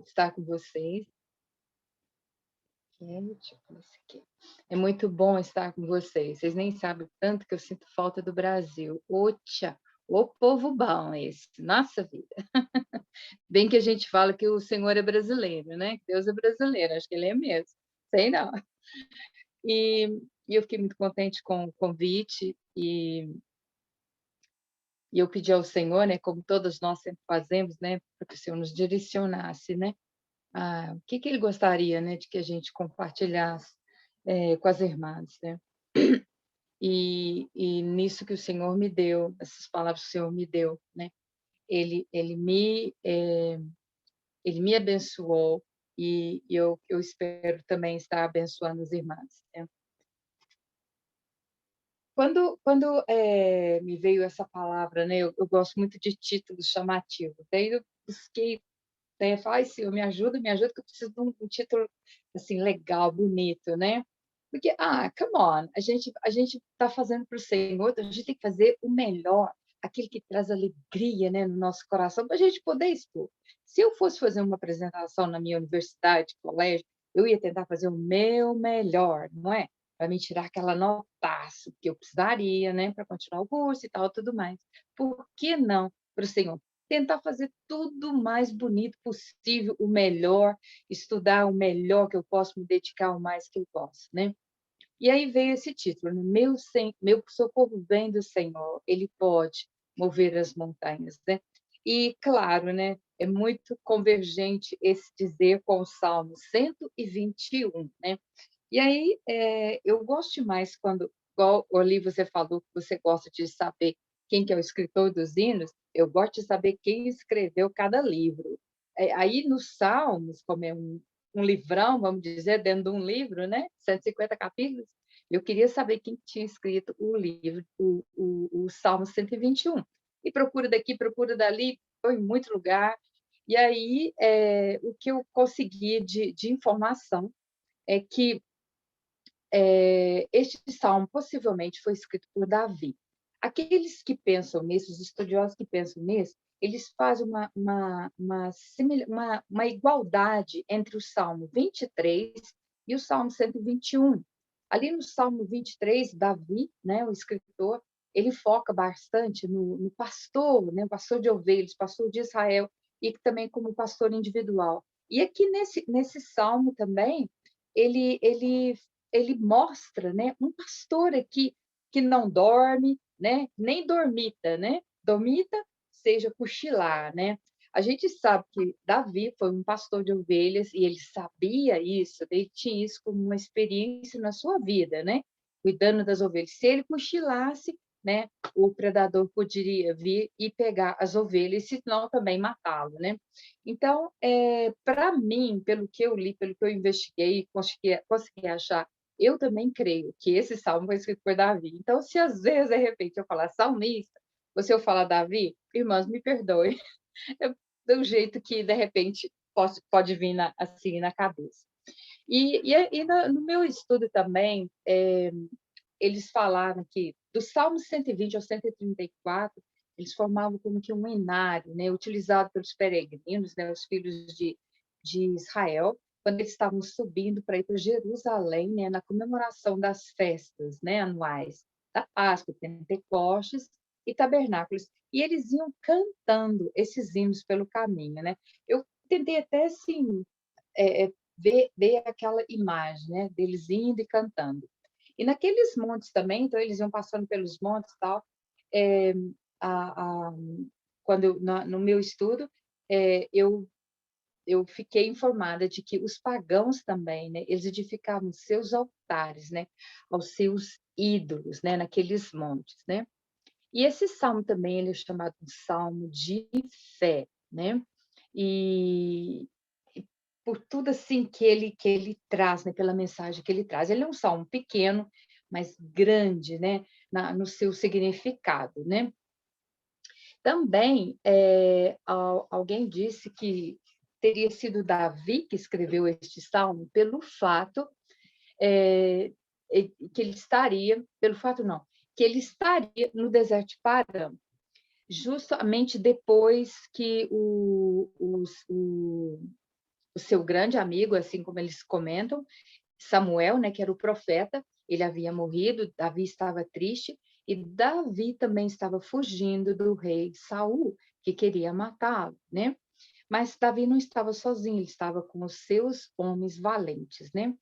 estar com vocês. Deixa eu pôr isso aqui. É muito bom estar com vocês. Vocês nem sabem o tanto que eu sinto falta do Brasil. Tchá, ô povo bom esse, nossa vida. Bem que a gente fala que o Senhor é brasileiro, né? Que Deus é brasileiro, acho que ele é mesmo. Sei não. E, e eu fiquei muito contente com o convite e eu pedi ao Senhor, né, como todos nós sempre fazemos, né, para que o Senhor nos direcionasse, né, o que que ele gostaria, né, de que a gente compartilhasse com as irmãs, né? E nisso que o Senhor me deu, essas palavras que o Senhor me deu, né? Ele ele me eh, ele me abençoou e eu espero também estar abençoando as irmãs, né? Quando me veio essa palavra, né, eu gosto muito de títulos chamativos, daí eu busquei, né, falar: "Ai, Senhor, me ajuda que eu preciso de um título, assim, legal, bonito", né. Porque, come on, a gente está fazendo para o Senhor, então a gente tem que fazer o melhor, aquele que traz alegria, né, no nosso coração, para a gente poder expor. Se eu fosse fazer uma apresentação na minha universidade, colégio, eu ia tentar fazer o meu melhor, não é? Para me tirar aquela notaço que eu precisaria, né, para continuar o curso e tal, tudo mais. Por que não para o Senhor? Tentar fazer tudo o mais bonito possível, o melhor, estudar o melhor que eu posso, me dedicar o mais que eu posso, né. E aí veio esse título, né, meu socorro vem do Senhor, Ele pode mover as montanhas, né. E claro, né, é muito convergente esse dizer com o Salmo 121, né. E aí, eu gosto demais quando, igual ali você falou que você gosta de saber quem que é o escritor dos hinos, eu gosto de saber quem escreveu cada livro. Aí nos Salmos, como é um livrão, vamos dizer, dentro de um livro, né, 150 capítulos, eu queria saber quem tinha escrito o livro, o Salmo 121. E procura daqui, procura dali, foi em muito lugar. E aí, o que eu consegui de informação é que este salmo possivelmente foi escrito por Davi. Aqueles que pensam nisso, os estudiosos que pensam nisso, eles fazem uma igualdade entre o Salmo 23 e o Salmo 121. Ali no Salmo 23, Davi, né, o escritor, ele foca bastante no pastor, né, pastor de ovelhas, pastor de Israel, e também como pastor individual. E aqui nesse salmo também, ele ele mostra, né, um pastor aqui que não dorme, né, nem dormita, né, dormita seja cochilar, né. A gente sabe que Davi foi um pastor de ovelhas e ele sabia isso, ele tinha isso como uma experiência na sua vida, né, cuidando das ovelhas. Se ele cochilasse, né, o predador poderia vir e pegar as ovelhas, se não também matá-lo, né. Então, para mim, pelo que eu li, pelo que eu investiguei, consegui achar, eu também creio que esse salmo foi escrito por Davi. Então, se às vezes, de repente, eu falar salmista, ou se eu falar Davi, irmãs, me perdoem, eu do jeito que, de repente, pode vir assim, na cabeça. No meu estudo também, eles falaram que do Salmo 120 ao 134, eles formavam como que um inário, né, utilizado pelos peregrinos, né, os filhos de Israel, quando eles estavam subindo para ir para Jerusalém, né, na comemoração das festas, né, anuais, da Páscoa, Pentecostes e Tabernáculos. E eles iam cantando esses hinos pelo caminho, né. Eu tentei até, assim, ver aquela imagem, né, deles indo e cantando. E naqueles montes também, então eles iam passando pelos montes e tal, eh, a quando no meu estudo, eu fiquei informada de que os pagãos também, né, eles edificavam seus altares, né, aos seus ídolos, né, naqueles montes, né. E esse salmo também ele é chamado de salmo de fé, né. E por tudo, assim, que ele traz, né, pela mensagem que ele traz. Ele é um salmo pequeno, mas grande, né, no seu significado, né. Também, alguém disse que teria sido Davi que escreveu este salmo pelo fato, que ele estaria pelo fato não, que ele estaria no deserto de Parã, justamente depois que o seu grande amigo, assim como eles comentam, Samuel, né, que era o profeta, ele havia morrido, Davi estava triste, e Davi também estava fugindo do rei Saul, que queria matá-lo, né? Mas Davi não estava sozinho, ele estava com os seus homens valentes, né?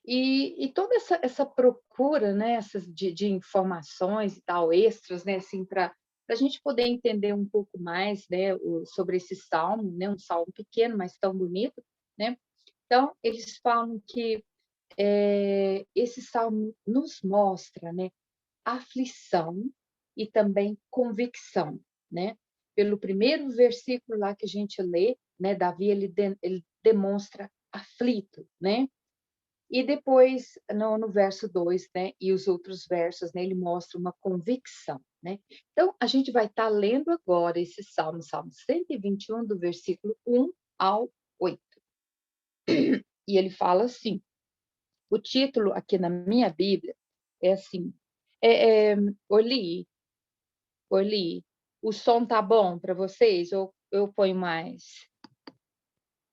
E toda essa procura, né, de informações e tal, extras, né, assim, para a gente poder entender um pouco mais, né, sobre esse salmo, né, um salmo pequeno, mas tão bonito, né? Então, eles falam que esse salmo nos mostra, né, aflição e também convicção, né? Pelo primeiro versículo lá que a gente lê, né, Davi ele demonstra aflito, né? E depois, no verso 2, né, e os outros versos, né, ele mostra uma convicção, né? Então, a gente vai estar lendo agora esse salmo, Salmo 121, do versículo 1 ao 8. E ele fala assim, o título aqui na minha Bíblia é assim, é, é, Oli, Oli, o som tá bom para vocês? Ou eu ponho mais?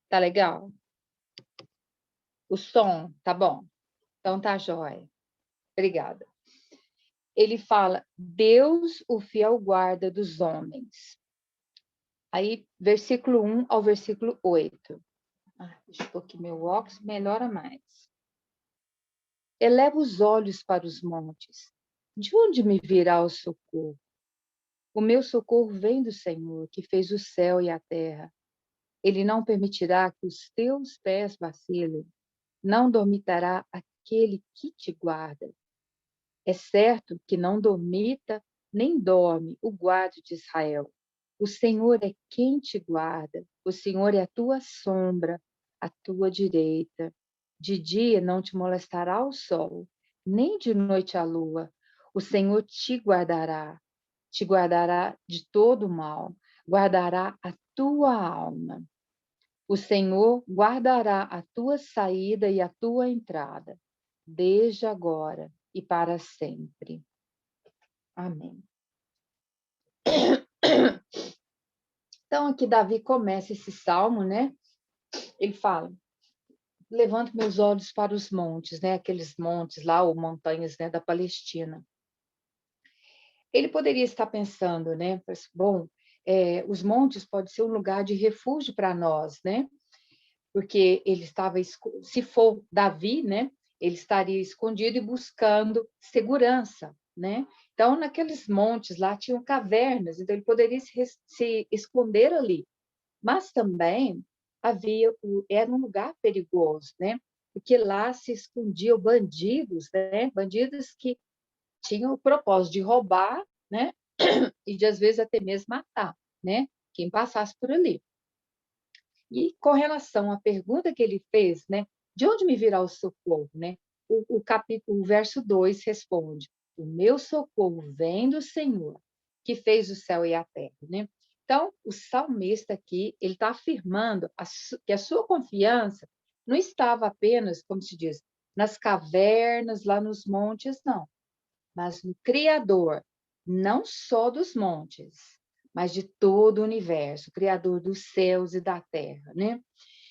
Tá legal? O som tá bom? Então tá jóia. Obrigada. Ele fala, Deus, o fiel guarda dos homens. Aí, versículo 1 ao versículo 8. Deixa eu pôr aqui meu óculos, melhora mais. Eleva os olhos para os montes. De onde me virá o socorro? O meu socorro vem do Senhor, que fez o céu e a terra. Ele não permitirá que os teus pés vacilem. Não dormitará aquele que te guarda. É certo que não dormita nem dorme o guarda de Israel. O Senhor é quem te guarda. O Senhor é a tua sombra, à tua direita. De dia não te molestará o sol, nem de noite a lua. O Senhor te guardará de todo mal, guardará a tua alma. O Senhor guardará a tua saída e a tua entrada, desde agora e para sempre. Amém. Então, aqui Davi começa esse salmo, né? Ele fala, levanto meus olhos para os montes, né? Aqueles montes lá, ou montanhas, né, da Palestina. Ele poderia estar pensando, né? Bom, os montes podem ser um lugar de refúgio para nós, né? Porque ele estava, se for Davi, né? Ele estaria escondido e buscando segurança, né? Então, naqueles montes lá tinham cavernas, então ele poderia se esconder ali. Mas também era um lugar perigoso, né? Porque lá se escondiam bandidos, né? Bandidos que tinham o propósito de roubar, né? E de às vezes até mesmo matar, né? Quem passasse por ali. E com relação à pergunta que ele fez, né? De onde me virá o socorro, né? O verso 2 responde: o meu socorro vem do Senhor, que fez o céu e a terra, né? Então, o salmista aqui, ele está afirmando que a sua confiança não estava apenas, como se diz, nas cavernas, lá nos montes, não, mas no Criador, não só dos montes, mas de todo o universo, Criador dos céus e da terra, né?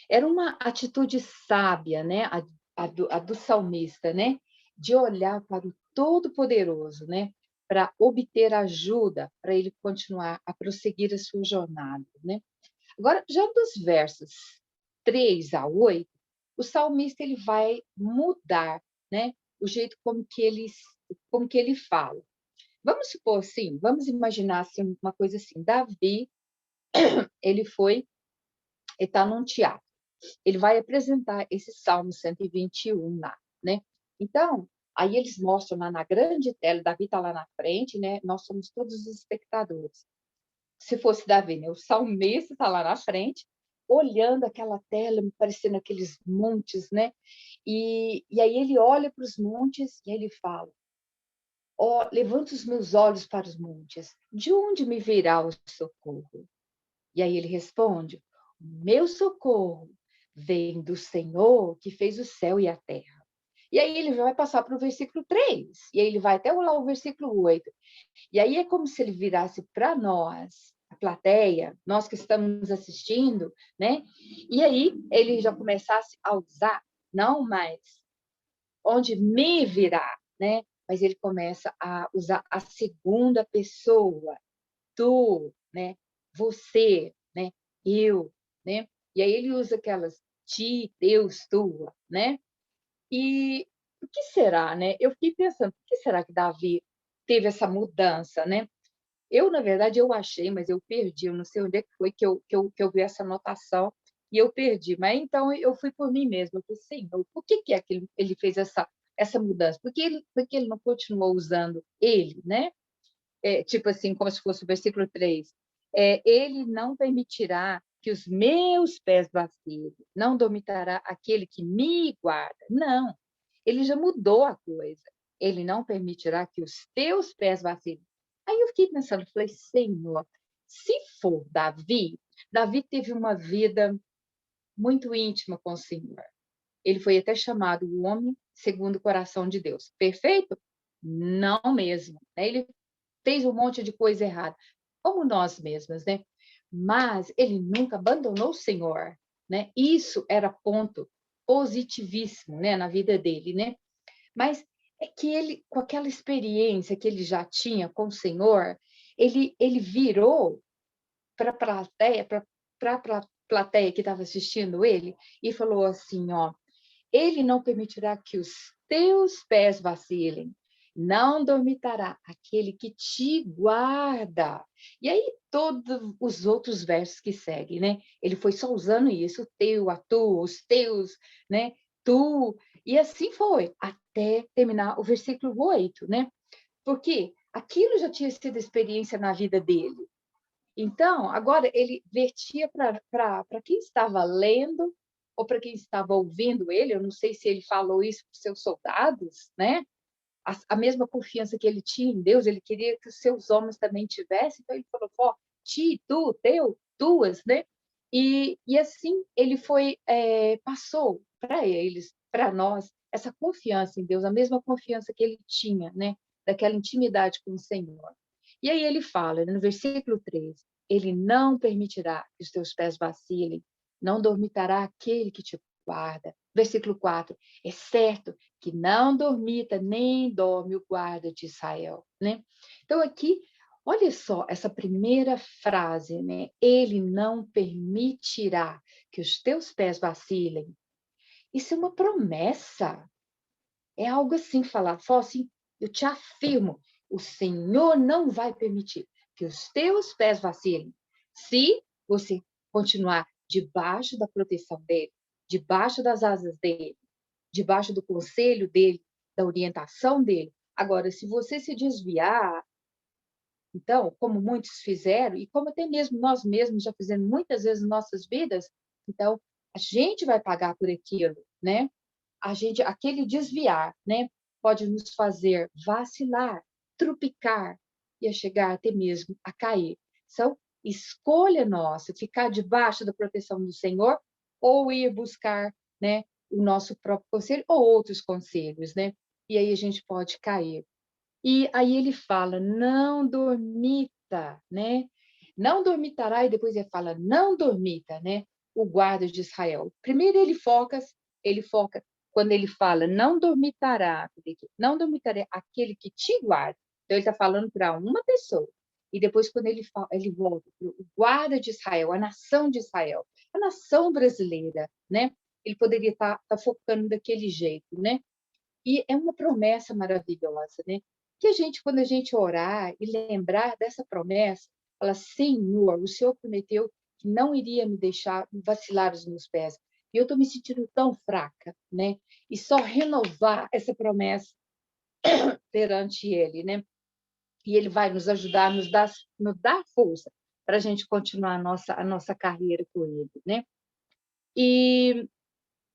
Era uma atitude sábia, né? A do salmista, né? De olhar para o Todo-Poderoso, né? Para obter ajuda, para ele continuar a prosseguir a sua jornada, né? Agora, já dos versos 3 a 8, o salmista ele vai mudar, né? O jeito como que ele fala. Vamos supor assim, vamos imaginar assim, uma coisa assim, Davi, ele está num teatro, ele vai apresentar esse Salmo 121 lá, né? Então, aí eles mostram lá na grande tela, Davi está lá na frente, né? Nós somos todos os espectadores. Se fosse Davi, né? O salmista está lá na frente, olhando aquela tela, me parecendo aqueles montes, né? E aí ele olha para os montes e ele fala, levanto os meus olhos para os montes, de onde me virá o socorro? E aí ele responde, meu socorro vem do Senhor que fez o céu e a terra. E aí ele vai passar para o versículo 3, e aí ele vai até lá o versículo 8. E aí é como se ele virasse para nós, a plateia, nós que estamos assistindo, né? E aí ele já começasse a usar, não mais onde me virá, né? Mas ele começa a usar a segunda pessoa, tu, né? Você, né? Eu, né? E aí ele usa aquelas ti, Deus, tua, né? E o que será, né? Eu fiquei pensando, por que será que Davi teve essa mudança, né? Eu, na verdade, eu achei, mas eu perdi, eu não sei onde é que foi que eu vi essa anotação e eu perdi. Mas então eu fui por mim mesma, eu falei, Senhor, por que é que ele fez essa mudança? Porque ele não continuou usando ele, né? Tipo assim, como se fosse o versículo 3. Ele não permitirá que os meus pés vacilem, não dormitará aquele que me guarda. Não, ele já mudou a coisa. Ele não permitirá que os teus pés vacilem. Aí eu fiquei pensando, falei, Senhor, se for Davi, Davi teve uma vida muito íntima com o Senhor. Ele foi até chamado o homem segundo o coração de Deus. Perfeito? Não mesmo, né? Ele fez um monte de coisa errada, como nós mesmas, né? Mas ele nunca abandonou o Senhor, né? Isso era ponto positivíssimo, né, na vida dele, né? Mas é que ele, com aquela experiência que ele já tinha com o Senhor, ele virou para a plateia, para a plateia que estava assistindo ele, e falou assim, ó, ele não permitirá que os teus pés vacilem, não dormitará aquele que te guarda. E aí, todos os outros versos que seguem, né? Ele foi só usando isso, o teu, a tu, os teus, né? Tu, e assim foi, até terminar o versículo 8, né? Porque aquilo já tinha sido experiência na vida dele. Então, agora ele vertia para quem estava lendo ou para quem estava ouvindo ele, eu não sei se ele falou isso para os seus soldados, né? A mesma confiança que ele tinha em Deus, ele queria que os seus homens também tivessem, então ele falou, ó, ti, tu, teu, tuas, né? E assim ele foi, passou para eles, para nós, essa confiança em Deus, a mesma confiança que ele tinha, né? Daquela intimidade com o Senhor. E aí ele fala, no versículo 3, ele não permitirá que os teus pés vacilem, não dormitará aquele que te guarda. Versículo 4, é certo que não dormita nem dorme o guarda de Israel, né? Então aqui, olha só essa primeira frase, né? Ele não permitirá que os teus pés vacilem. Isso é uma promessa. É algo assim falar, fala assim, eu te afirmo, o Senhor não vai permitir que os teus pés vacilem, se você continuar debaixo da proteção dele, debaixo das asas dele, debaixo do conselho dele, da orientação dele. Agora, se você se desviar, então, como muitos fizeram, e como até mesmo nós mesmos já fizemos muitas vezes em nossas vidas, então a gente vai pagar por aquilo, né? Aquele desviar, né, pode nos fazer vacilar, trupicar e a chegar até mesmo a cair. Então, escolha nossa, ficar debaixo da proteção do Senhor ou ir buscar, né, o nosso próprio conselho ou outros conselhos, né? E aí a gente pode cair. E aí ele fala, não dormita, né? Não dormitará, e depois ele fala, não dormita, né? O guarda de Israel. Primeiro ele foca quando ele fala, não dormitará aquele que te guarda. Então ele está falando para uma pessoa. E depois quando ele volta para o guarda de Israel, a nação de Israel, a nação brasileira, né? Ele poderia estar focando daquele jeito, né? E é uma promessa maravilhosa, né? Que a gente, quando a gente orar e lembrar dessa promessa, fala, Senhor, o Senhor prometeu que não iria me deixar vacilar os meus pés. E eu estou me sentindo tão fraca, né? E só renovar essa promessa perante Ele, né? E Ele vai nos ajudar, nos dar força para a gente continuar a nossa carreira com Ele, né? E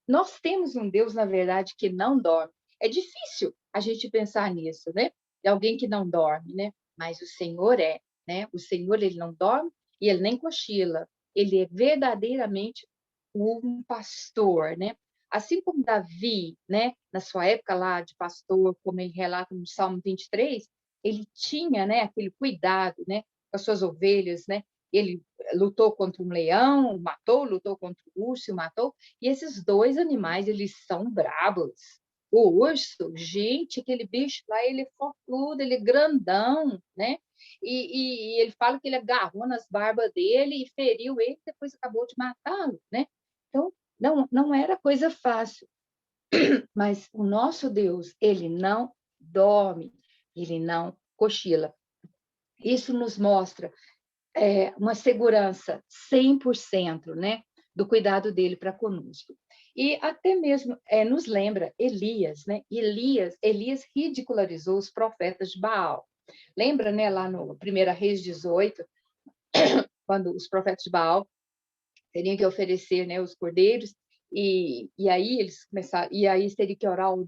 nós temos um Deus, na verdade, que não dorme. É difícil a gente pensar nisso, né? De alguém que não dorme, né? Mas o Senhor é, né? O Senhor, ele não dorme e ele nem cochila. Ele é verdadeiramente um pastor, né? Assim como Davi, né? Na sua época lá de pastor, como ele relata no Salmo 23, ele tinha, né? Aquele cuidado, né? Com as suas ovelhas, né? ele lutou contra um leão, matou, lutou contra o urso, matou, e esses dois animais, eles são brabos. O urso, gente, aquele bicho lá, ele é fortudo, ele é grandão, né? E ele fala que ele agarrou nas barbas dele e feriu ele, depois acabou de matá-lo, né? Então, não era coisa fácil. Mas o nosso Deus, ele não dorme, ele não cochila. Isso nos mostra uma segurança 100%, né, do cuidado dele para conosco. E até mesmo nos lembra Elias, né? Elias ridicularizou os profetas de Baal. Lembra, né, lá no 1 Reis 18, quando os profetas de Baal teriam que oferecer, né, os cordeiros, e aí eles começaram, e aí teria que orar ao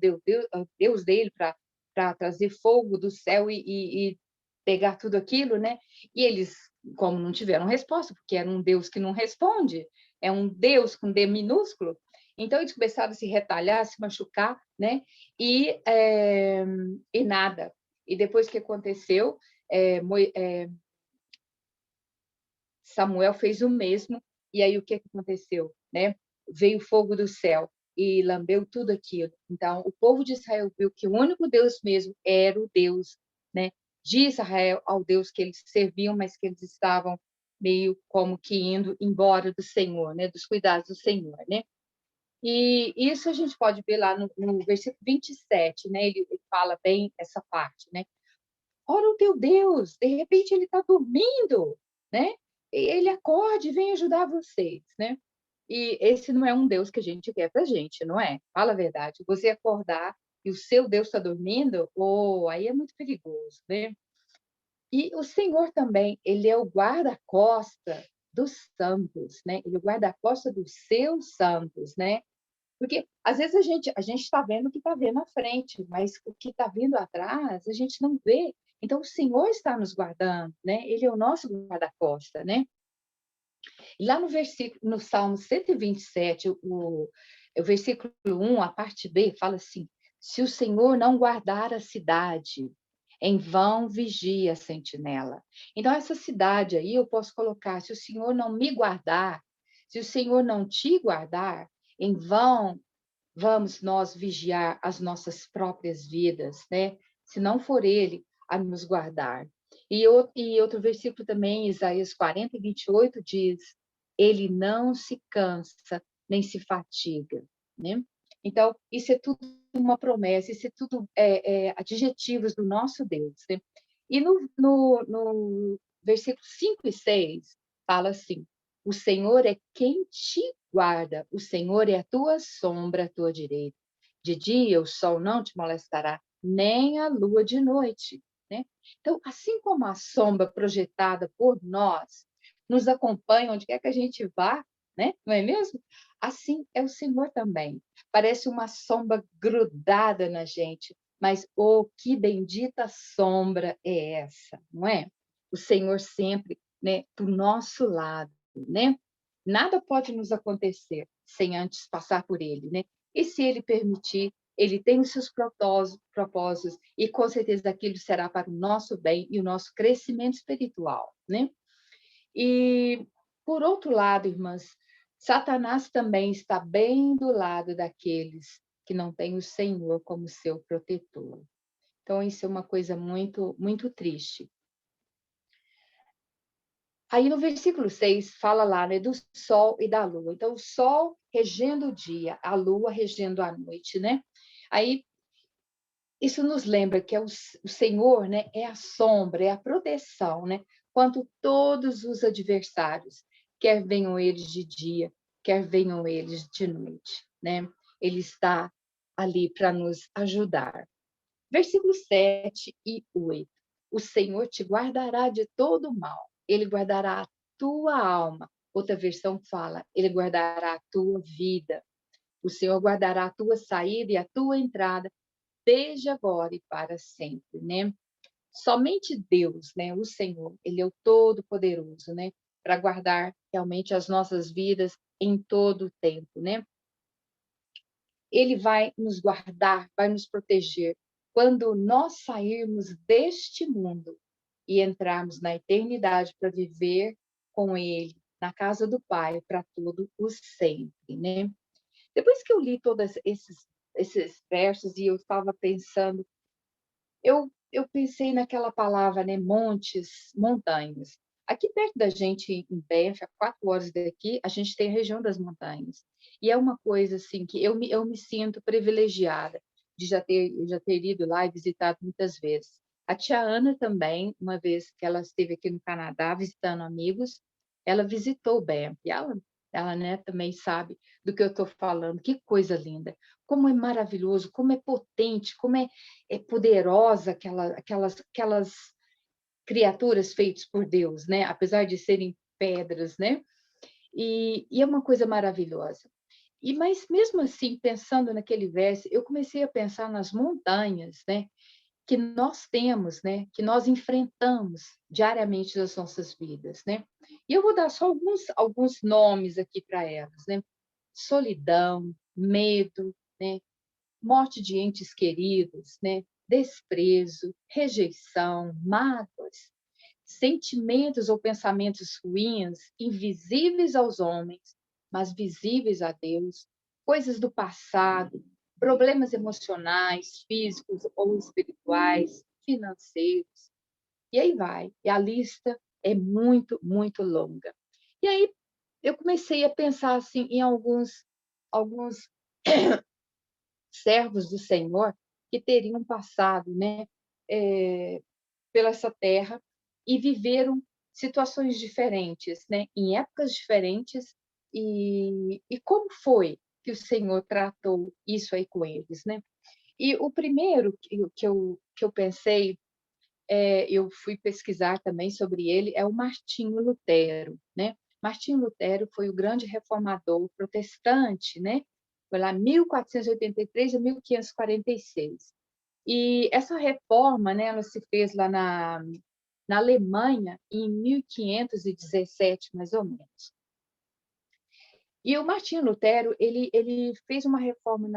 Deus dele para trazer fogo do céu e pegar tudo aquilo, né? E eles, como não tiveram resposta, porque era um Deus que não responde, é um Deus com D minúsculo, então eles começaram a se retalhar, a se machucar, né? E nada. E depois que aconteceu, Samuel fez o mesmo, e aí o que aconteceu, né? Veio fogo do céu e lambeu tudo aquilo. Então, o povo de Israel viu que o único Deus mesmo era o Deus, né, de Israel, ao Deus que eles serviam, mas que eles estavam meio como que indo embora do Senhor, né, dos cuidados do Senhor, né? E isso a gente pode ver lá no versículo 27, né? Ele fala bem essa parte, né? Ora o teu Deus, de repente ele está dormindo, né? E ele acorde e vem ajudar vocês, né? E esse não é um Deus que a gente quer para a gente, não é? Fala a verdade. Você acordar e o seu Deus está dormindo, aí é muito perigoso, né? E o Senhor também, ele é o guarda-costa dos santos, né? Ele é o guarda-costa dos seus santos, né? Porque às vezes a gente está vendo o que está vendo à frente, mas o que está vindo atrás a gente não vê. Então o Senhor está nos guardando, né? Ele é o nosso guarda-costa, né? E lá no Salmo 127, o versículo 1, a parte B, fala assim: se o Senhor não guardar a cidade, em vão vigia a sentinela. Então, essa cidade aí eu posso colocar: se o Senhor não me guardar, se o Senhor não te guardar, em vão vamos nós vigiar as nossas próprias vidas, né? Se não for Ele a nos guardar. E outro versículo também, Isaías 40:28 diz: Ele não se cansa nem se fatiga, né? Então, isso é tudo uma promessa, isso é tudo adjetivos do nosso Deus, né? E no versículo 5 e 6, fala assim: o Senhor é quem te guarda, o Senhor é a tua sombra à tua direita. De dia o sol não te molestará, nem a lua de noite, né? Então, assim como a sombra projetada por nós nos acompanha onde quer que a gente vá, né? Não é mesmo? Assim é o Senhor também. Parece uma sombra grudada na gente, mas que bendita sombra é essa, não é? O Senhor sempre, né, do nosso lado, né? Nada pode nos acontecer sem antes passar por Ele, né? E se Ele permitir, Ele tem os seus propósitos e com certeza aquilo será para o nosso bem e o nosso crescimento espiritual, né? E por outro lado, irmãs, Satanás também está bem do lado daqueles que não têm o Senhor como seu protetor. Então isso é uma coisa muito muito triste. Aí no versículo 6 fala lá, né, do sol e da lua. Então, o sol regendo o dia, a lua regendo a noite, né? Aí, isso nos lembra que o Senhor, né, é a sombra, é a proteção, né? Quanto todos os adversários, quer venham eles de dia, quer venham eles de noite, né? Ele está ali para nos ajudar. Versículos 7 e 8. O Senhor te guardará de todo mal. Ele guardará a tua alma. Outra versão fala, ele guardará a tua vida. O Senhor guardará a tua saída e a tua entrada, desde agora e para sempre, né? Somente Deus, né, o Senhor, ele é o Todo-Poderoso, né, para guardar realmente as nossas vidas em todo o tempo, né? Ele vai nos guardar, vai nos proteger quando nós sairmos deste mundo e entrarmos na eternidade para viver com ele na casa do Pai para todo o sempre, né? Depois que eu li todos esses versos e eu estava pensando, eu pensei naquela palavra, né? Montes, montanhas. Aqui perto da gente, em Banff, a 4 horas daqui, a gente tem a região das montanhas. E é uma coisa assim que eu me sinto privilegiada de já ter ido lá e visitado muitas vezes. A tia Ana também, uma vez que ela esteve aqui no Canadá visitando amigos, ela visitou Banff. E ela, né, também sabe do que eu estou falando. Que coisa linda! Como é maravilhoso, como é potente, como é poderosa aquelas criaturas feitas por Deus, né? Apesar de serem pedras, né? E é uma coisa maravilhosa. Mas mesmo assim, pensando naquele verso, eu comecei a pensar nas montanhas, né? Que nós temos, né? Que nós enfrentamos diariamente nas nossas vidas, né? E eu vou dar só alguns nomes aqui para elas, né? Solidão, medo, né? Morte de entes queridos, né? Desprezo, rejeição, mágoas, sentimentos ou pensamentos ruins, invisíveis aos homens, mas visíveis a Deus, coisas do passado, problemas emocionais, físicos ou espirituais, financeiros, e aí vai. E a lista é muito, muito longa. E aí eu comecei a pensar assim em alguns servos do Senhor que teriam passado, né, pela essa terra e viveram situações diferentes, né, em épocas diferentes e como foi que o Senhor tratou isso aí com eles, né? E o primeiro que eu pensei, eu fui pesquisar também sobre ele, é o Martinho Lutero, né? Martinho Lutero foi o grande reformador protestante, né? Foi lá 1483 a 1546. E essa reforma, né, ela se fez lá na Alemanha em 1517, mais ou menos. E o Martinho Lutero, ele fez uma reforma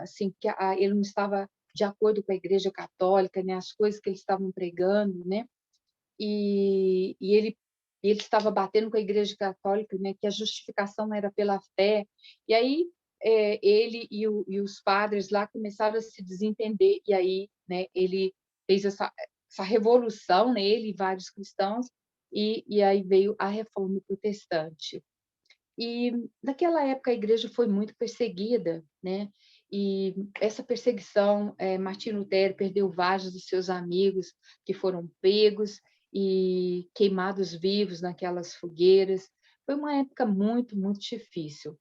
assim, que ele não estava de acordo com a Igreja Católica, né, as coisas que eles estavam pregando, né? E ele estava batendo com a Igreja Católica, né, que a justificação era pela fé. E aí ele e os padres lá começaram a se desentender. E aí, né, ele fez essa revolução, né, ele e vários cristãos, e aí veio a Reforma Protestante. E naquela época a igreja foi muito perseguida, né? E essa perseguição, Martinho Lutero perdeu vários dos seus amigos que foram pegos e queimados vivos naquelas fogueiras. Foi uma época muito, muito difícil.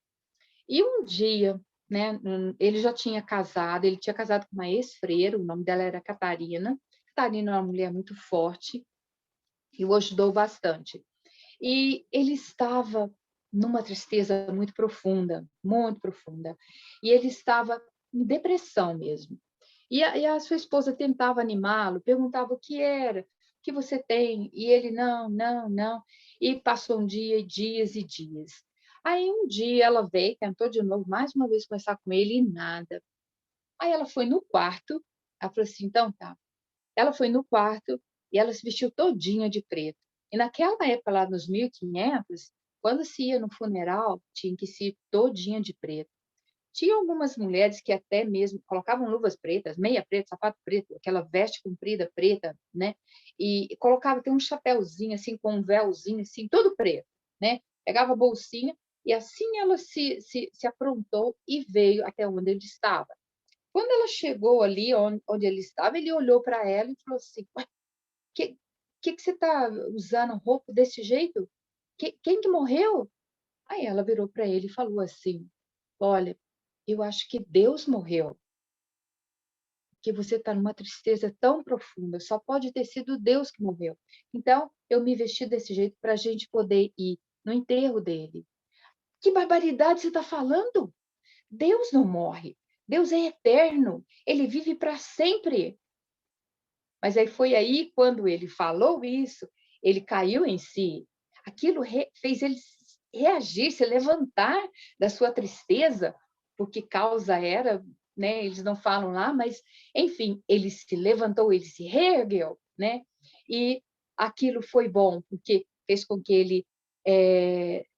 E um dia, né, ele já tinha casado, ele tinha casado com uma ex-freira, o nome dela era Catarina. Catarina é uma mulher muito forte e o ajudou bastante. E ele estava numa tristeza muito profunda, muito profunda. E ele estava em depressão mesmo. E a sua esposa tentava animá-lo, perguntava o que era, o que você tem? E ele, não, não, não. E passou um dia, dias e dias. Aí um dia ela veio, tentou de novo, mais uma vez conversar com ele e nada. Aí ela foi no quarto, ela falou assim, então tá. Ela foi no quarto e ela se vestiu todinha de preto. E naquela época, lá nos 1500, quando se ia no funeral, tinha que se ir todinha de preto. Tinha algumas mulheres que até mesmo colocavam luvas pretas, meia preta, sapato preto, aquela veste comprida preta, né? E colocava até um chapéuzinho, assim, com um véuzinho, assim, todo preto, né? Pegava a bolsinha e assim ela se aprontou e veio até onde ele estava. Quando ela chegou ali onde ele estava, ele olhou para ela e falou assim: "Ué, que você está usando roupa desse jeito? Quem que morreu?" Aí ela virou para ele e falou assim: "Olha, eu acho que Deus morreu, que você está numa tristeza tão profunda. Só pode ter sido Deus que morreu. Então, eu me vesti desse jeito para a gente poder ir no enterro dele." Que barbaridade você está falando? Deus não morre. Deus é eterno. Ele vive para sempre. Mas aí foi aí, quando ele falou isso, ele caiu em si. Aquilo fez ele reagir, se levantar da sua tristeza, porque causa era, né? Eles não falam lá, mas, enfim, ele se levantou, ele se reergueu, né? E aquilo foi bom, porque fez com que ele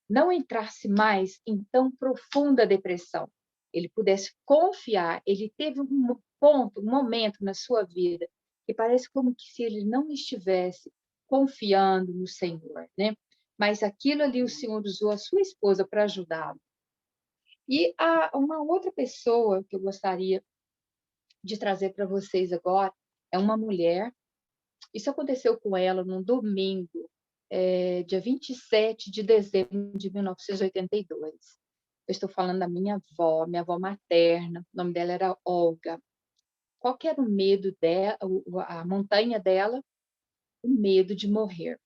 não entrasse mais em tão profunda depressão. Ele pudesse confiar. Ele teve um ponto, um momento na sua vida que parece como que se ele não estivesse confiando no Senhor, né? Mas aquilo ali o Senhor usou a sua esposa para ajudá-lo. E uma outra pessoa que eu gostaria de trazer para vocês agora é uma mulher. Isso aconteceu com ela num domingo, dia 27 de dezembro de 1982. Eu estou falando da minha avó materna, o nome dela era Olga. Qual que era o medo dela, a montanha dela? O medo de morrer.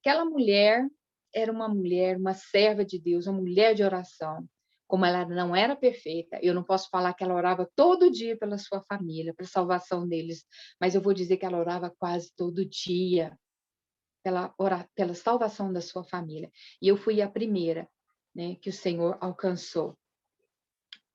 Aquela mulher era uma mulher, uma serva de Deus, uma mulher de oração. Como ela não era perfeita, eu não posso falar que ela orava todo dia pela sua família, para a salvação deles, mas eu vou dizer que ela orava quase todo dia pela salvação da sua família. E eu fui a primeira, né, que o Senhor alcançou.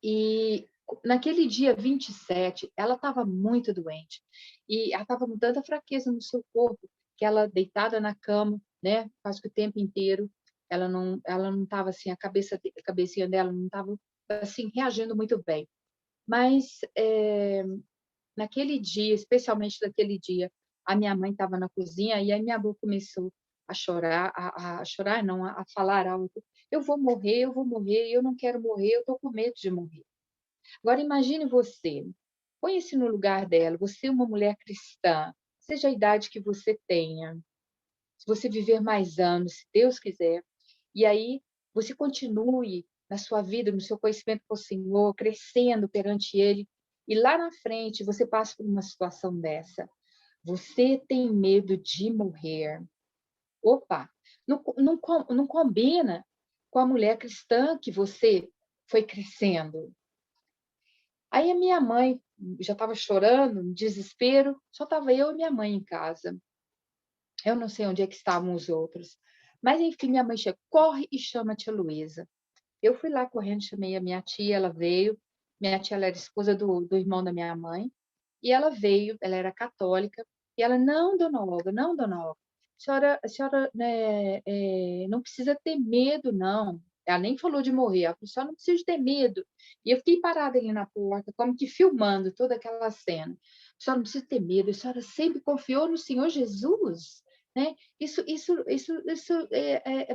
E naquele dia 27, ela estava muito doente. E ela estava com tanta fraqueza no seu corpo, que ela deitada na cama, né, quase que o tempo inteiro, ela não estava assim, a cabecinha dela não estava assim, reagindo muito bem. Mas naquele dia, especialmente naquele dia, a minha mãe estava na cozinha e a minha avó começou a chorar, a chorar não, a falar alto. Eu vou morrer, eu não quero morrer, eu estou com medo de morrer. Agora imagine você, põe-se no lugar dela, você é uma mulher cristã, seja a idade que você tenha, se você viver mais anos, se Deus quiser, e aí você continue na sua vida, no seu conhecimento com o Senhor, crescendo perante Ele, e lá na frente você passa por uma situação dessa. Você tem medo de morrer. Opa, não combina com a mulher cristã que você foi crescendo. Aí a minha mãe já estava chorando, em desespero, só estava eu e minha mãe em casa. Eu não sei onde é que estavam os outros. Mas, enfim, minha mãe chegou, corre e chama a tia Luísa. Eu fui lá correndo, chamei a minha tia, ela veio. Minha tia ela era esposa do irmão da minha mãe. E ela veio, ela era católica. E ela, não, dona Olga, não, dona Olga. A senhora né, não precisa ter medo, não. Ela nem falou de morrer, ela falou, a senhora não precisa ter medo. E eu fiquei parada ali na porta, como que filmando toda aquela cena. A senhora não precisa ter medo, a senhora sempre confiou no Senhor Jesus, né? Isso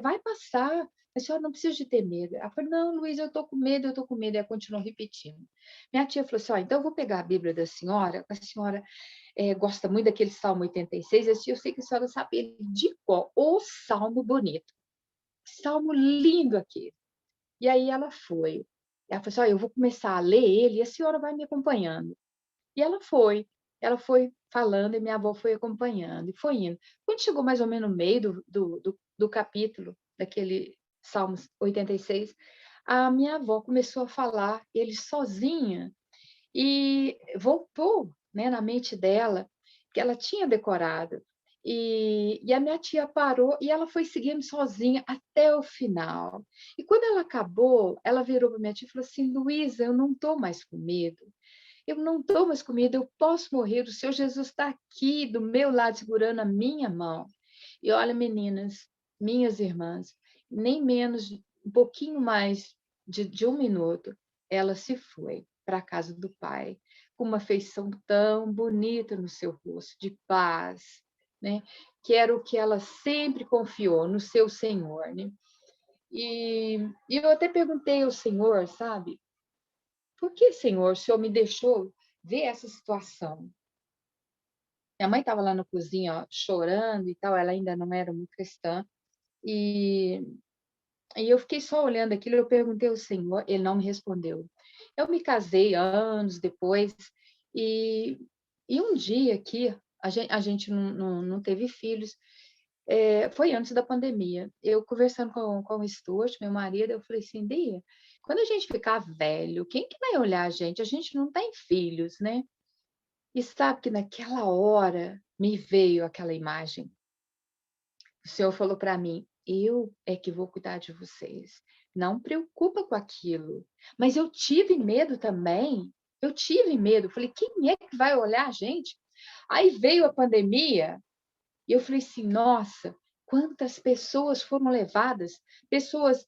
vai passar. A senhora não precisa de ter medo. Ela falou, não, Luiz, eu estou com medo, eu estou com medo. E ela continuou repetindo. Minha tia falou assim, então eu vou pegar a Bíblia da senhora, a senhora gosta muito daquele Salmo 86, eu sei que a senhora sabe ele de qual? O Salmo bonito. Salmo lindo aqui. E aí ela foi. Ela falou assim, eu vou começar a ler ele e a senhora vai me acompanhando. E ela foi. Ela foi falando e minha avó foi acompanhando. E foi indo. Quando chegou mais ou menos no meio do capítulo, daquele Salmo 86, a minha avó começou a falar, ele sozinha, e voltou, né, na mente dela, que ela tinha decorado. E a minha tia parou e ela foi seguindo sozinha até o final. E quando ela acabou, ela virou para minha tia e falou assim, Luísa, eu não estou mais com medo. Eu não estou mais com medo, eu posso morrer. O Senhor Jesus está aqui do meu lado, segurando a minha mão. E olha, meninas, minhas irmãs, nem menos, um pouquinho mais de um minuto, ela se foi para a casa do Pai, com uma feição tão bonita no seu rosto, de paz, né? Que era o que ela sempre confiou no seu Senhor, né? E eu até perguntei ao Senhor, sabe? Por que, Senhor, o Senhor me deixou ver essa situação? Minha mãe estava lá na cozinha, ó, chorando e tal, ela ainda não era muito cristã, e eu fiquei só olhando aquilo, eu perguntei ao Senhor, ele não me respondeu. Eu me casei anos depois, e um dia aqui, a gente não teve filhos, foi antes da pandemia. Eu conversando com o Stuart, meu marido, eu falei assim, Bia, quando a gente ficar velho, quem que vai olhar a gente? A gente não tem filhos, né? E sabe que naquela hora me veio aquela imagem. O Senhor falou para mim, eu é que vou cuidar de vocês. Não preocupa com aquilo. Mas eu tive medo também. Eu tive medo. Falei, quem é que vai olhar a gente? Aí veio a pandemia e eu falei assim, nossa, quantas pessoas foram levadas, pessoas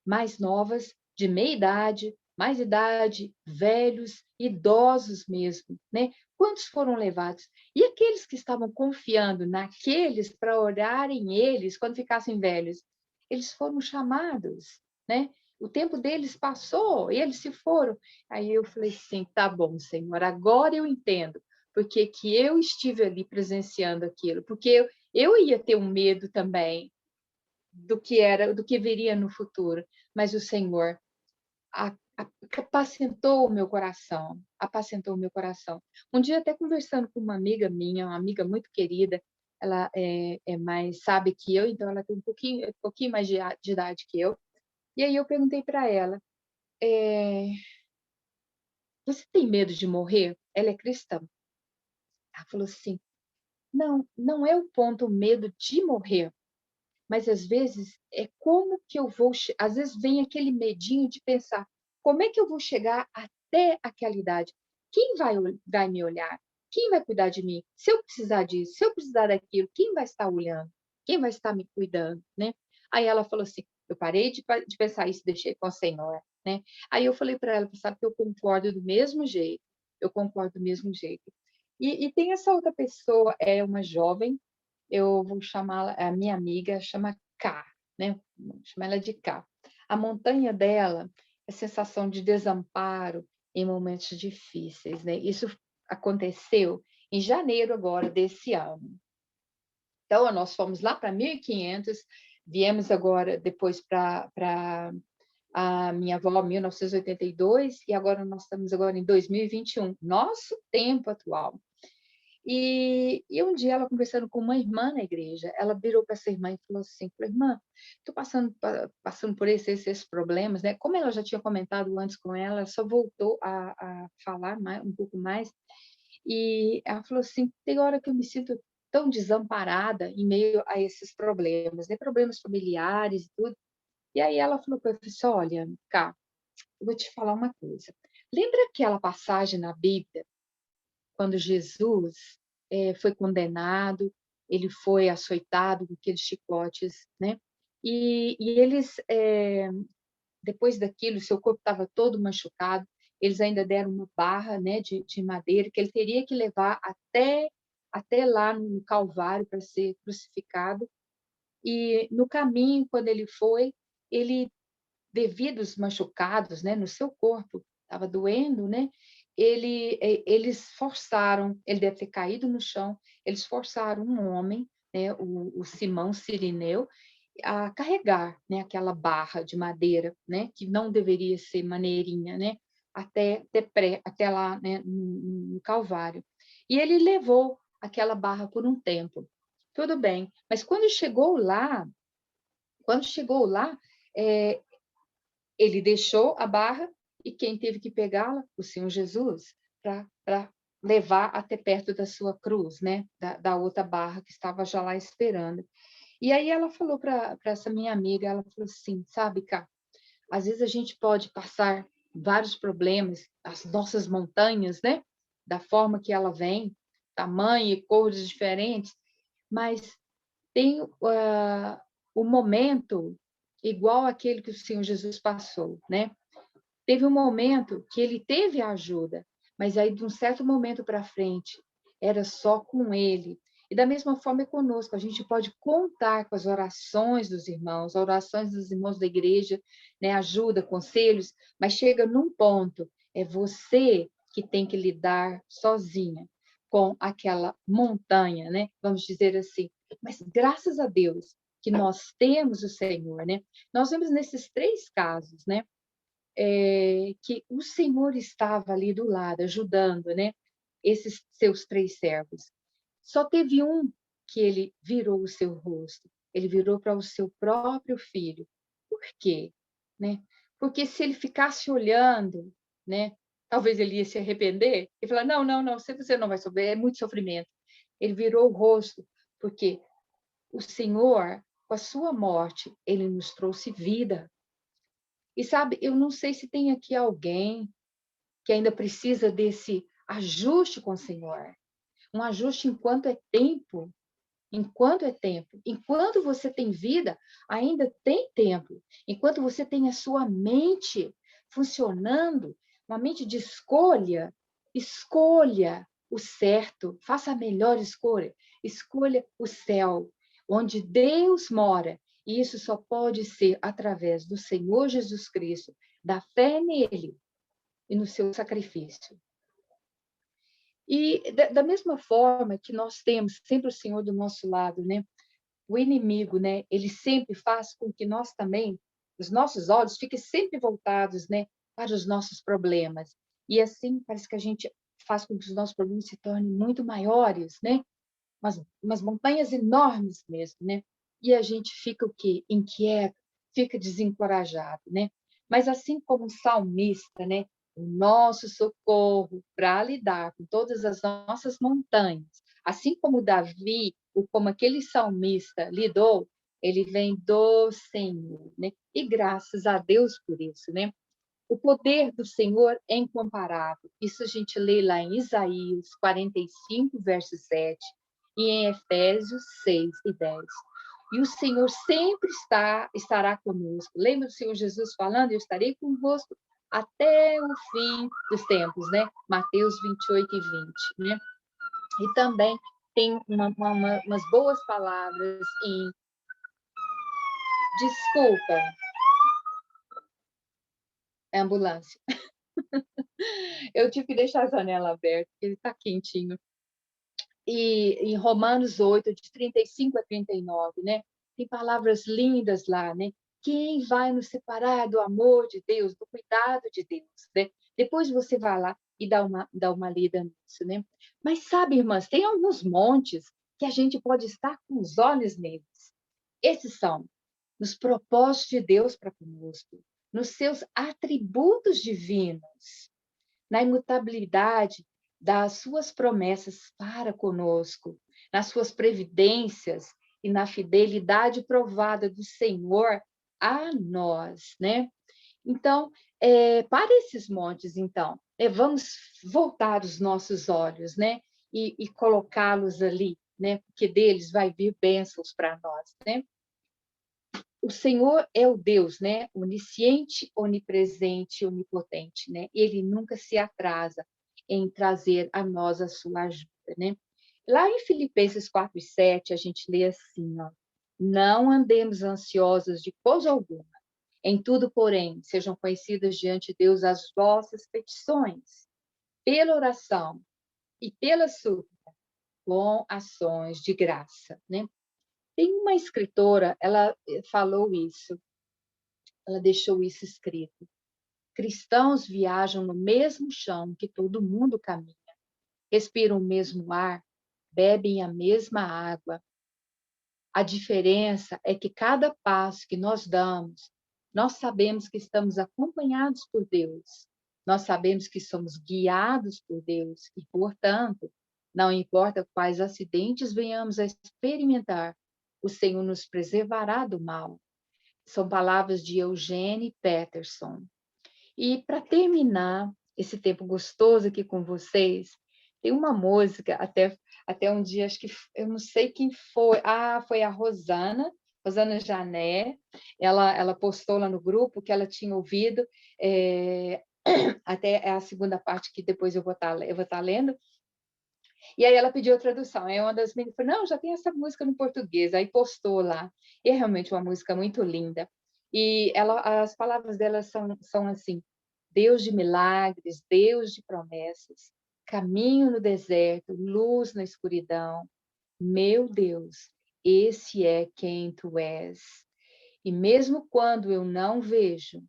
mais novas, de meia idade, mais idade, velhos, idosos mesmo, né? Quantos foram levados? E aqueles que estavam confiando naqueles para orarem eles quando ficassem velhos, eles foram chamados, né? O tempo deles passou e eles se foram. Aí eu falei assim, tá bom, Senhor, agora eu entendo porque que eu estive ali presenciando aquilo, porque eu ia ter um medo também do que viria no futuro, mas o Senhor apacentou o meu coração, apacentou o meu coração. Um dia até conversando com uma amiga minha, uma amiga muito querida, ela é mais sabe que eu, então ela tem um pouquinho mais de idade que eu. E aí eu perguntei para ela, você tem medo de morrer? Ela é cristã. Ela falou assim, não, não é o ponto o medo de morrer, mas às vezes é como que eu vou, às vezes vem aquele medinho de pensar, como é que eu vou chegar até aquela idade? Quem vai me olhar? Quem vai cuidar de mim? Se eu precisar disso, se eu precisar daquilo, quem vai estar olhando? Quem vai estar me cuidando, né? Aí ela falou assim, eu parei de pensar isso, deixei com o Senhor, né? Aí eu falei para ela, sabe que eu concordo do mesmo jeito, eu concordo do mesmo jeito. E tem essa outra pessoa, é uma jovem, eu vou chamá-la, a minha amiga chama K, né? Vou chamar ela de K. A montanha dela é sensação de desamparo em momentos difíceis, né? Isso aconteceu em janeiro agora desse ano. Então, nós fomos lá para 1500, viemos agora depois para a minha avó, 1982, e agora nós estamos agora em 2021, nosso tempo atual. E um dia ela conversando com uma irmã na igreja, ela virou para essa irmã e falou assim, irmã, estou passando por esses problemas, né? Como ela já tinha comentado antes com ela só voltou a falar um pouco mais, e ela falou assim, tem hora que eu me sinto tão desamparada em meio a esses problemas, né? Problemas familiares e tudo. E aí ela falou para mim, olha, cá, eu vou te falar uma coisa. Lembra aquela passagem na Bíblia quando Jesus foi condenado, ele foi açoitado com aqueles chicotes, né? E eles, depois daquilo, seu corpo estava todo machucado, eles ainda deram uma barra, né, de madeira que ele teria que levar até lá no Calvário para ser crucificado. E no caminho, quando ele foi, ele devido aos machucados, né, no seu corpo, estava doendo, né? Eles forçaram, ele deve ter caído no chão, eles forçaram um homem, né, o Simão Cirineu, a carregar, né, aquela barra de madeira, né, que não deveria ser maneirinha, né, até lá, né, no Calvário. E ele levou aquela barra por um tempo. Tudo bem, mas quando chegou lá, é, ele deixou a barra e quem teve que pegá-la? O Senhor Jesus, para levar até perto da sua cruz, né? Da outra barra que estava já lá esperando. E aí ela falou para essa minha amiga, ela falou assim, sabe, Cá, às vezes a gente pode passar vários problemas, as nossas montanhas, né? Da forma que ela vem, tamanho e cores diferentes, mas tem o momento igual aquele que o Senhor Jesus passou, né? Teve um momento que ele teve a ajuda, mas aí de um certo momento para frente era só com ele. E da mesma forma é conosco, a gente pode contar com as orações dos irmãos, orações dos irmãos da igreja, né, ajuda, conselhos, mas chega num ponto, é você que tem que lidar sozinha com aquela montanha, né? Vamos dizer assim. Mas graças a Deus que nós temos o Senhor, né? Nós vemos nesses três casos, né? Que o Senhor estava ali do lado, ajudando, né? Esses seus três servos. Só teve um que ele virou o seu rosto, ele virou para o seu próprio filho. Por quê? Né? Porque se ele ficasse olhando, né? Talvez ele ia se arrepender e falar: não, não, não, você não vai sofrer, é muito sofrimento. Ele virou o rosto, porque o Senhor, com a sua morte, ele nos trouxe vida. E sabe, eu não sei se tem aqui alguém que ainda precisa desse ajuste com o Senhor. Um ajuste enquanto é tempo, enquanto é tempo. Enquanto você tem vida, ainda tem tempo. Enquanto você tem a sua mente funcionando, uma mente de escolha, escolha o certo, faça a melhor escolha. Escolha o céu, onde Deus mora. E isso só pode ser através do Senhor Jesus Cristo, da fé nele e no seu sacrifício. E da mesma forma que nós temos sempre o Senhor do nosso lado, né? O inimigo, né? Ele sempre faz com que nós também, os nossos olhos fiquem sempre voltados, né? Para os nossos problemas. E assim parece que a gente faz com que os nossos problemas se tornem muito maiores, né? Umas montanhas enormes mesmo, né? E a gente fica o quê? Inquieto, fica desencorajado, né? Mas assim como o salmista, né? O nosso socorro para lidar com todas as nossas montanhas, assim como Davi, ou como aquele salmista lidou, ele vem do Senhor, né? E graças a Deus por isso, né? O poder do Senhor é incomparável. Isso a gente lê lá em Isaías 45, verso 7, e em Efésios 6 e 10. E o Senhor sempre estará conosco. Lembra do Senhor Jesus falando? Eu estarei convosco até o fim dos tempos, né? Mateus 28 e 20, né? E também tem umas boas palavras em... Desculpa, é ambulância. Eu tive que deixar a janela aberta, porque ele está quentinho. E em Romanos 8, de 35 a 39, né? Tem palavras lindas lá, né? Quem vai nos separar do amor de Deus, do cuidado de Deus, né? Depois você vai lá e dá uma lida nisso, né? Mas sabe, irmãs, tem alguns montes que a gente pode estar com os olhos neles. Esses são nos propósitos de Deus para conosco, nos seus atributos divinos, na imutabilidade das suas promessas para conosco, nas suas previdências e na fidelidade provada do Senhor a nós, né? Então, para esses montes, então, vamos voltar os nossos olhos, né? E colocá-los ali, né? Porque deles vai vir bênçãos para nós, né? O Senhor é o Deus, né? Onisciente, onipresente, onipotente, né? Ele nunca se atrasa em trazer a nós a sua ajuda, né? Lá em Filipenses 4 e 7, a gente lê assim, ó: não andemos ansiosos de coisa alguma. Em tudo, porém, sejam conhecidas diante de Deus as vossas petições, pela oração e pela súplica, com ações de graça, né? Tem uma escritora, ela falou isso, ela deixou isso escrito. Cristãos viajam no mesmo chão que todo mundo caminha, respiram o mesmo ar, bebem a mesma água. A diferença é que cada passo que nós damos, nós sabemos que estamos acompanhados por Deus. Nós sabemos que somos guiados por Deus e, portanto, não importa quais acidentes venhamos a experimentar, o Senhor nos preservará do mal. São palavras de Eugene Peterson. E para terminar esse tempo gostoso aqui com vocês, tem uma música, até um dia, acho que eu não sei quem foi. Foi a Rosana Jané. Ela postou lá no grupo que ela tinha ouvido, até a segunda parte que depois eu vou estar lendo. E aí ela pediu a tradução. Aí uma das meninas falou: não, já tem essa música no português. Aí postou lá. E é realmente uma música muito linda. E as palavras dela são assim: Deus de milagres, Deus de promessas, caminho no deserto, luz na escuridão. Meu Deus, esse é quem tu és. E mesmo quando eu não vejo,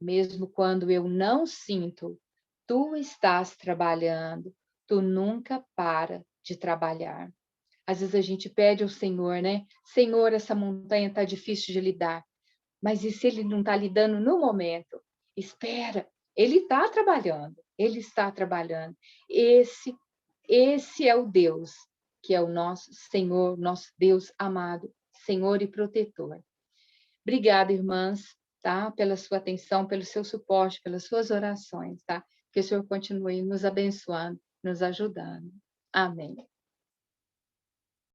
mesmo quando eu não sinto, tu estás trabalhando, tu nunca para de trabalhar. Às vezes a gente pede ao Senhor, né? Senhor, essa montanha está difícil de lidar. Mas e se ele não está lidando no momento? Espera, ele está trabalhando, ele está trabalhando. Esse é o Deus, que é o nosso Senhor, nosso Deus amado, Senhor e protetor. Obrigada, irmãs, tá? Pela sua atenção, pelo seu suporte, pelas suas orações, tá? Que o Senhor continue nos abençoando, nos ajudando. Amém.